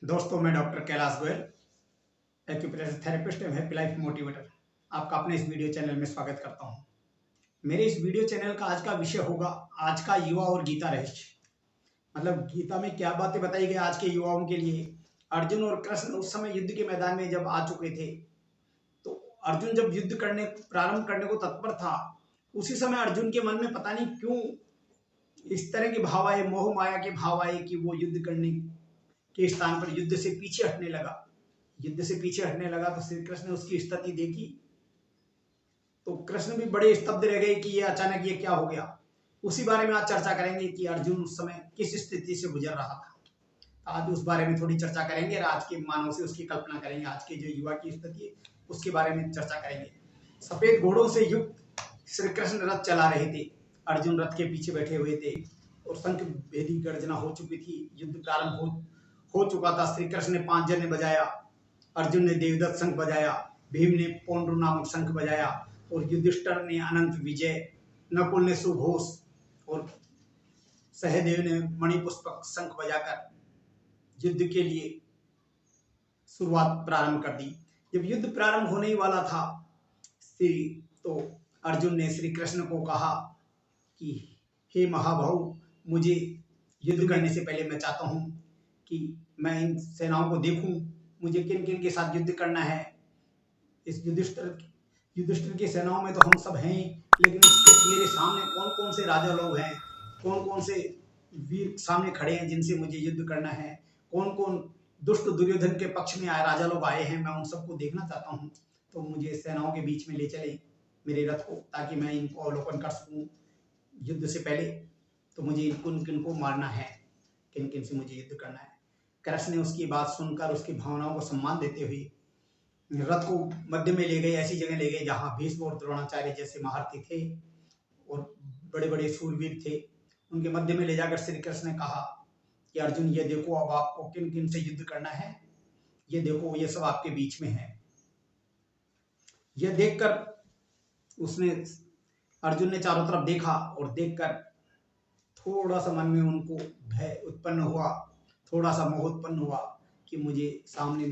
दोस्तों, मैं doctor Kailash Goyal, acupressure therapist एवं हैप्पी लाइफ मोटिवेटर, आपका अपने इस वीडियो चैनल में स्वागत करता हूं। मेरे इस वीडियो चैनल का आज का विषय होगा आज का युवा और गीता रहस्य। मतलब गीता में क्या बातें बताई गई आज के युवाओं के लिए। अर्जुन और कृष्ण उस समय युद्ध के मैदान में जब आ चुके थे, तो अर्जुन जब युद्ध करने प्रारंभ करने को तत्पर था, उसी समय अर्जुन के मन में पता नहीं क्यों इस तरह के भाव आए, मोह माया के भाव आए कि वो युद्ध करने के स्थान पर युद्ध से पीछे हटने लगा। युद्ध से पीछे हटने लगा तो श्री कृष्ण ने उसकी स्थिति देखी, तो कृष्ण भी बड़े स्तब्ध रह गए कि ये अचानक ये क्या हो गया। उसी बारे में आज चर्चा करेंगे कि अर्जुन उस समय किस स्थिति से गुजर रहा था। आज उस बारे में थोड़ी चर्चा करेंगे और आज के मानव से उसकी कल्पना करेंगे। आज के जो युवा की स्थिति है उसके बारे में चर्चा करेंगे। सफेद घोड़ों से युक्त श्री कृष्ण रथ चला रहे थे, अर्जुन रथ के पीछे बैठे हुए थे और शंख भेदी गर्जना हो चुकी थी। युद्ध प्रारंभ हो चुका था। श्री कृष्ण ने 5 जने बजाया, अर्जुन ने देवदत्त शंख बजाया, भीम ने पौंड्र नामक शंख बजाया और युधिष्ठिर ने अनंत विजय, नकुल ने सुघोष और सहदेव ने मणिपुष्पक शंख बजाकर युद्ध के लिए शुरुआत प्रारंभ कर दी। जब युद्ध प्रारंभ होने ही वाला था, तो अर्जुन ने श्री कृष्ण को कहा कि हे महाभाव, मुझे युद्ध करने से पहले मैं चाहता हूं कि मैं इन सेनाओं को देखूं, मुझे किन किन के साथ युद्ध करना है। इस युधिष्ठिर की सेनाओं में तो हम सब हैं, लेकिन मेरे सामने कौन कौन से राजा लोग हैं, कौन कौन से वीर सामने खड़े हैं जिनसे मुझे युद्ध करना है, कौन कौन दुष्ट दुर्योधन के पक्ष में आए राजा लोग आए हैं, मैं उन सबको देखना चाहता हूँ। तो मुझे सेनाओं के बीच में ले चले मेरे रथ को, ताकि मैं इनको अवलोकन कर सकूँ युद्ध से पहले। तो मुझे किन किन को मारना है, किन किन से मुझे युद्ध करना है। कृष्ण ने उसकी बात सुनकर उसकी भावनाओं को सम्मान देते हुए रथ को मध्य में ले गए, ऐसी जगह ले गए जहां भीष्म और द्रोणाचार्य जैसे महारथी थे और बड़े बड़े शूरवीर थे। उनके मध्य में ले जाकर श्री कृष्ण ने कहा कि अर्जुन, ये देखो अब आपको किन किन से युद्ध करना है, ये देखो ये सब आपके बीच में है। यह देखकर अर्जुन ने चारों तरफ देखा और देखकर थोड़ा सा मन में उनको भय उत्पन्न हुआ, थोड़ा सा मोह उत्पन्न हुआ कि मुझे सामने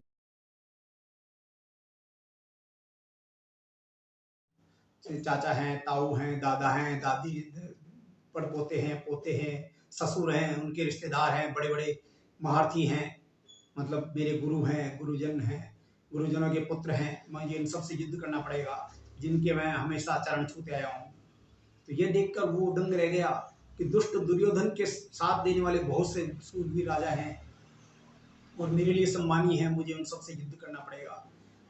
चाचा हैं, ताऊ हैं, दादा हैं, दादी, पड़पोते हैं, पोते हैं, ससुर हैं, उनके रिश्तेदार हैं, बड़े बड़े महारथी हैं, मतलब मेरे गुरु हैं, गुरुजन हैं, गुरुजनों के पुत्र हैं। मुझे इन सबसे युद्ध करना पड़ेगा जिनके मैं हमेशा चरण छूते आया हूँ। तो ये देखकर वो दंग रह गया कि दुष्ट दुर्योधन के साथ देने वाले बहुत से सूरवीर राजा हैं और मेरे लिए सम्मानी है, मुझे उन सबसे युद्ध करना पड़ेगा।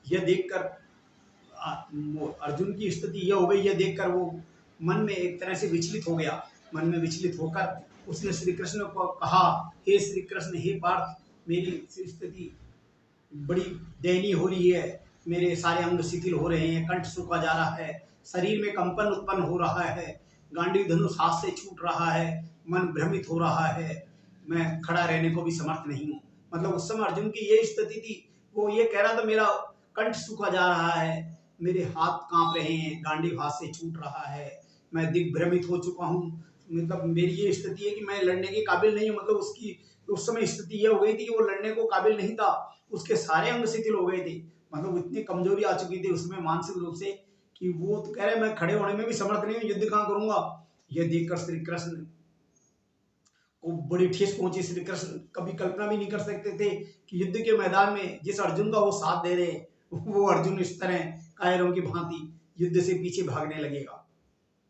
यह देखकर अर्जुन की स्थिति यह हो गई। यह देखकर वो मन में एक तरह से विचलित हो गया। मन में विचलित होकर उसने श्री कृष्ण को कहा, हे श्री कृष्ण, हे पार्थ, मेरी स्थिति बड़ी दयनीय हो रही है, मेरे सारे अंग शिथिल हो रहे हैं, कंठ सूखा जा रहा है, शरीर में कंपन उत्पन्न हो रहा है, गांडीव धनुष हाथ से छूट रहा है, मन भ्रमित हो रहा है, मैं खड़ा रहने को भी समर्थ नहीं हूँ। मतलब उस समय अर्जुन की ये स्थिति थी। वो ये कह रहा था, मेरा कंठ सूखा जा रहा है, मेरे हाथ कांप रहे हैं, गांडीव हाथ से छूट रहा है, मैं दिग्भ्रमित हो चुका हूँ। मतलब मेरी ये स्थिति है कि मैं लड़ने के काबिल नहीं हूँ। मतलब उसकी उस समय स्थिति यह हो गई थी कि वो लड़ने को काबिल नहीं था, उसके सारे अंग शिथिल हो गए थे। मतलब इतनी कमजोरी आ चुकी थी उसमें मानसिक रूप से कि वो तो कह रहे मैं खड़े होने में भी समर्थ नहीं हूँ, युद्ध कहाँ करूंगा। यह देखकर श्री कृष्ण को बड़ी ठेस पहुंची। श्री कृष्ण कभी कल्पना भी नहीं कर सकते थे कि युद्ध के मैदान में जिस अर्जुन का वो साथ दे रहे, वो अर्जुन इस तरह कायरों की भांति युद्ध से पीछे भागने लगेगा।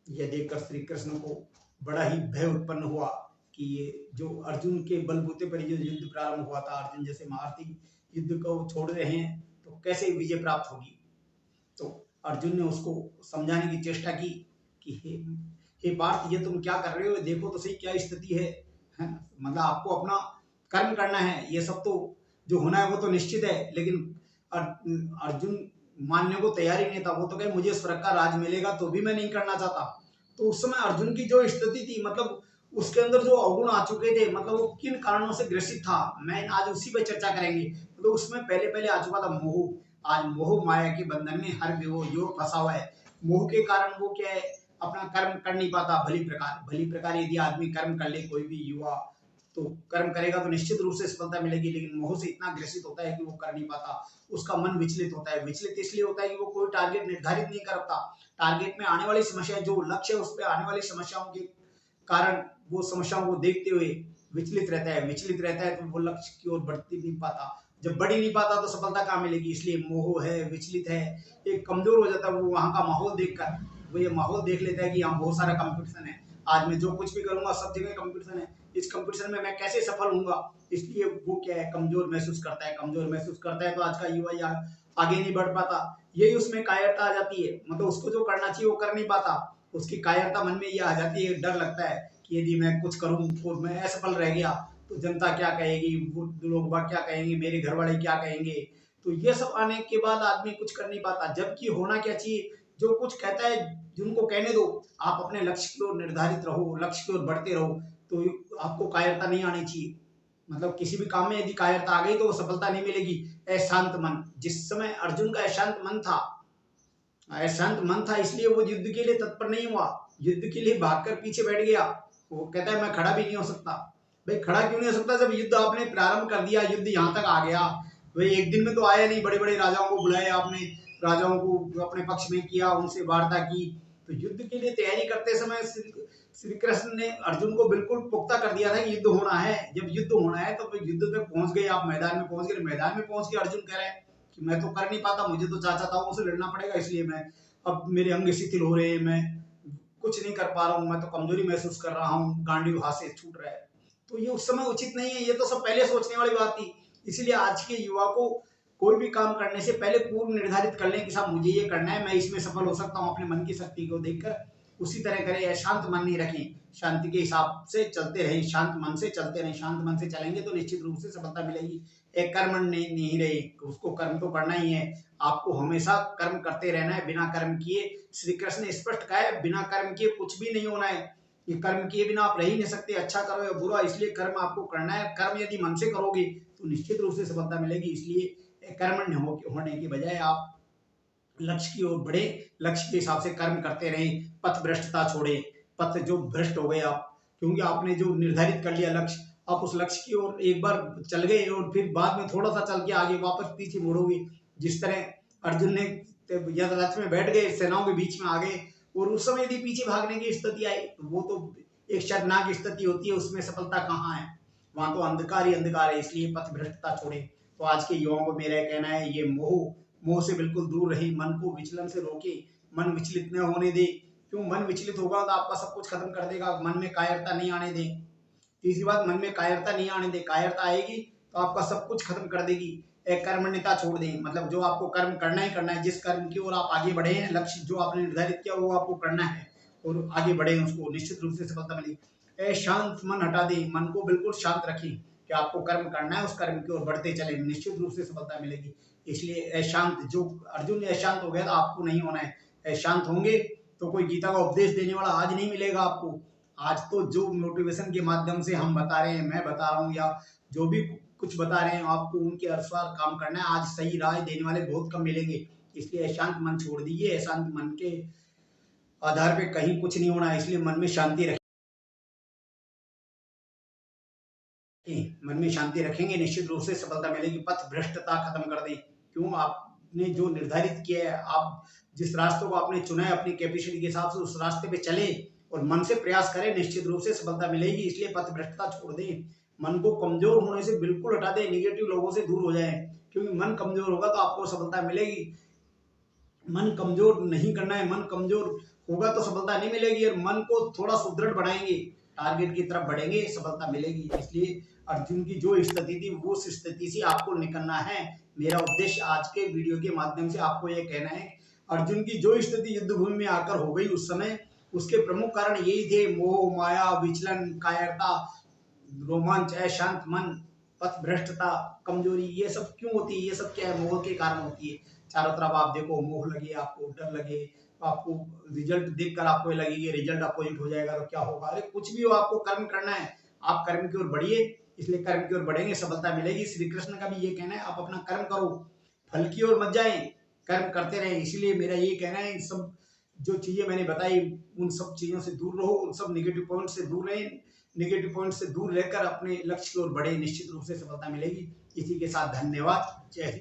यह देखकर श्री कृष्ण को बड़ा ही भय उत्पन्न हुआ कि ये जो अर्जुन के बलबूते पर जो युद्ध प्रारंभ हुआ था, अर्जुन जैसे महारथी युद्ध को छोड़ रहे हैं तो कैसे विजय प्राप्त होगी। तो अर्जुन ने उसको समझाने की चेष्टा की कि हे पार्थ, ये तुम क्या कर रहे हो, देखो तो सही क्या स्थिति है। मतलब आपको अपना कर्म करना है, ये सब तो जो होना है वो तो निश्चित है, लेकिन अर्जुन मानने को तैयार ही नहीं था। वो तो कहे मुझे स्वर्ग का राज मिलेगा तो भी मैं नहीं करना चाहता। तो उस समय अर्जुन की जो स्थिति थी, मतलब उसके अंदर जो अवगुण आ चुके थे, मतलब वो किन कारणों से ग्रसित था, मैं आज उसी पर चर्चा करेंगे। तो उसमें पहले पहले आ चुका था मोह। आज मोह माया के बंधन में हर युवक फंसा हुआ है। मोह के कारण वो क्या है, अपना कर्म कर नहीं पाता भली प्रकार। भली प्रकार यदि आदमी कर्म कर ले, कोई भी युवा तो कर्म करेगा तो निश्चित रूप से सफलता मिलेगी। लेकिन मोह से इतना ग्रसित होता है कि वो कर नहीं पाता, उसका मन विचलित होता है। विचलित इसलिए होता है कि वो कोई टारगेट निर्धारित नहीं करता। टारगेट में आने वाली समस्या, जो लक्ष्य है उस पर आने वाली समस्याओं के कारण वो समस्याओं को देखते हुए विचलित रहता है। विचलित रहता है तो वो लक्ष्य की ओर बढ़ती नहीं पाता। जब बढ़ ही नहीं पाता तो सफलता कहाँ मिलेगी। इसलिए मोह है, विचलित है, एक कमजोर हो जाता है। वो वहां का माहौल देखकर वो ये माहौल देख लेता है कि यहाँ बहुत सारा कंपटीशन है, आज मैं जो कुछ भी करूंगा सब जगह कंपटीशन है, इस कंपटीशन में मैं कैसे सफल होऊंगा। इसलिए वो क्या है, कमजोर महसूस करता है। कमजोर महसूस करता है तो आज का युवा आगे नहीं बढ़ पाता। यही उसमें कायरता आ जाती है, मतलब उसको जो करना चाहिए वो कर नहीं पाता। उसकी कायरता मन में ये आ जाती है, डर लगता है कि यदि मैं कुछ करूं और मैं असफल रह गया तो जनता क्या कहेगी, वो लोग बाग क्या कहेंगे, मेरे घर वाले क्या कहेंगे। तो ये सब आने के बाद आदमी कुछ कर नहीं पाता। जबकि होना क्या चाहिए, जो कुछ कहता है जिनको कहने दो, आप अपने लक्ष्य की ओर निर्धारित रहो, लक्ष्य की ओर बढ़ते रहो, तो आपको कायरता नहीं आनी चाहिए। मतलब किसी भी काम में यदि कायरता आ गई तो वो सफलता नहीं मिलेगी। अशांत मन, जिस समय अर्जुन का अशांत मन था, अशांत मन था इसलिए वो युद्ध के लिए तत्पर नहीं हुआ, युद्ध के लिए भागकर पीछे बैठ गया। वो कहता है मैं खड़ा भी नहीं हो सकता। भाई खड़ा क्यों नहीं हो सकता, जब युद्ध आपने प्रारंभ कर दिया, युद्ध यहाँ तक आ गया। भाई एक दिन में तो आया नहीं, बड़े बड़े राजाओं को बुलाए आपने, राजाओं को अपने पक्ष में किया, उनसे वार्ता की। तो युद्ध के लिए तैयारी करते समय श्री कृष्ण ने अर्जुन को बिल्कुल पुख्ता कर दिया था कि युद्ध होना है। जब युद्ध होना है तो युद्ध में पहुंच गए, आप मैदान में पहुंच गए। मैदान में पहुंच के अर्जुन कह रहे हैं कि मैं तो कर नहीं पाता, मुझे तो चाचा ताऊ से लड़ना पड़ेगा, इसलिए मैं अब मेरे अंग शिथिल हो रहे हैं, मैं कुछ नहीं कर पा रहा हूँ, मैं तो कमजोरी महसूस कर रहा हूँ, गांडीव हाथ से छूट रहा है। तो ये उस समय उचित नहीं है, ये तो सब पहले सोचने वाली बात थी। इसीलिए आज के युवा को कोई भी काम करने से पहले पूर्व निर्धारित कर लें कि साहब मुझे ये करना है, मैं इसमें सफल हो सकता हूँ, अपने मन की शक्ति को देखकर उसी तरह करें। शांत मन नहीं रखें, शांति के हिसाब से चलते रहें, शांत मन से चलते रहें। शांत मन से चलेंगे तो निश्चित रूप से सफलता मिलेगी। एक कर्म नहीं रहे, उसको कर्म तो करना ही है। आपको हमेशा कर्म करते रहना है, बिना कर्म किए। श्री कृष्ण ने स्पष्ट कहा है, बिना कर्म किए कुछ भी नहीं होना है। ये कर्म किए बिना आप रह ही नहीं सकते, अच्छा करो या बुरा, इसलिए कर्म आपको करना है। कर्म यदि मन से करोगे तो निश्चित रूप से सफलता मिलेगी। इसलिए कर्म होने की बजाय आप लक्ष्य की ओर बढ़े, लक्ष्य के हिसाब से कर्म करते रहे, पथ भ्रष्टता छोड़े। पथ जो भ्रष्ट हो गए आप, क्योंकि आपने जो निर्धारित कर लिया लक्ष्य, आप उस लक्ष्य की ओर एक बार चल गए और फिर बाद में थोड़ा सा चल के आगे वापस पीछे मुड़ोगे। जिस तरह अर्जुन ने रथ में बैठ गए, सेनाओं के बीच में आ गए, और उस समय यदि पीछे भागने की स्थिति आई तो वो तो एक शर्मनाक स्थिति होती है, उसमें सफलता कहाँ है, वहां तो अंधकार ही अंधकार है। इसलिए पथ भ्रष्टता छोड़े। तो आज के युवाओं को मेरा कहना है, ये मोह से बिल्कुल दूर रहे, मन को विचलन से रोके, मन विचलित न होने दे। क्यों, मन विचलित होगा तो आपका सब कुछ खत्म कर देगा। मन में कायरता नहीं आने दे। तीसरी बात, मन में कायरता नहीं आने दे। कायरता आएगी तो आपका सब कुछ खत्म कर देगी। एक कर्मण्यता छोड़ दें, मतलब जो आपको कर्म करना ही करना है, जिस कर्म की ओर आप आगे बढ़े हैं, लक्ष्य जो आपने निर्धारित किया वो आपको करना है और आगे बढ़े, उसको निश्चित रूप से सफलता मिलेगी। शांत मन हटा दें, मन को बिल्कुल शांत रखें कि आपको कर्म करना है, उस कर्म की ओर बढ़ते चले, निश्चित रूप से सफलता मिलेगी। इसलिए अशांत, जो अर्जुन ने अशांत हो गया तो आपको नहीं होना है। अशांत होंगे तो कोई गीता का उपदेश देने वाला आज नहीं मिलेगा आपको। आज तो जो मोटिवेशन के माध्यम से हम बता रहे हैं, मैं बता रहा हूँ, या जो भी कुछ बता रहे हैं आपको, उनके अनुसार काम करना है। आज सही राय देने वाले बहुत कम मिलेंगे। इसलिए अशांत मन छोड़ दीजिए। अशांत मन के आधार पे कहीं कुछ नहीं होना है। इसलिए मन में शांति रखें, मन में शांति रखेंगे, निश्चित रूप से सफलता मिलेगी। पथ भ्रष्टता खत्म कर दें। क्यों, आपने जो निर्धारित किया है, आप जिस रास्ते को आपने चुना है अपनी कैपेसिटी के हिसाब से, उस रास्ते पे चले और मन से प्रयास करें, निश्चित रूप से सफलता मिलेगी। इसलिए पथ भ्रष्टता छोड़ दें, मन को कमजोर होने से बिल्कुल हटा दें, निगेटिव लोगों से दूर हो जाए। क्योंकि मन कमजोर होगा तो आपको सफलता मिलेगी। मन कमजोर नहीं करना है, मन कमजोर होगा तो सफलता नहीं मिलेगी। और मन को थोड़ा सुदृढ़ बढ़ाएंगे, टारगेट की तरफ बढ़ेंगे, सफलता मिलेगी। इसलिए अर्जुन की जो स्थिति थी वो उस स्थिति से आपको निकलना है। मेरा उद्देश्य आज के वीडियो के माध्यम से आपको ये कहना है, अर्जुन की जो स्थिति युद्ध भूमि में आकर हो गई उस समय, उसके प्रमुख कारण यही थे, मोह, माया, विचलन, कायरता, रोमांच, अशांत मन, पथ भ्रष्टता, कमजोरी। ये सब क्यों होती है, ये सब क्या है, मोह के कारण होती है। चारों तरफ आप देखो, मोह लगे, आपको डर लगे, आपको रिजल्ट देखकर आपको लगे कि रिजल्ट अपोजिट हो जाएगा तो क्या होगा। अरे कुछ भी हो, आपको कर्म करना है, आप कर्म की ओर बढ़िए। इसलिए कर्म की ओर बढ़ेंगे, सफलता मिलेगी। श्री कृष्ण का भी ये कहना है, आप अपना कर्म करो, फल की ओर मत जाए, कर्म करते रहें। इसलिए मेरा ये कहना है, सब जो चीजें मैंने बताई उन सब चीजों से दूर रहो, उन सब निगेटिव पॉइंट से दूर रहें, नेगेटिव पॉइंट से दूर रहकर अपने लक्ष्य की ओर बढ़े, निश्चित रूप से सफलता मिलेगी। इसी के साथ धन्यवाद। जय हिंद।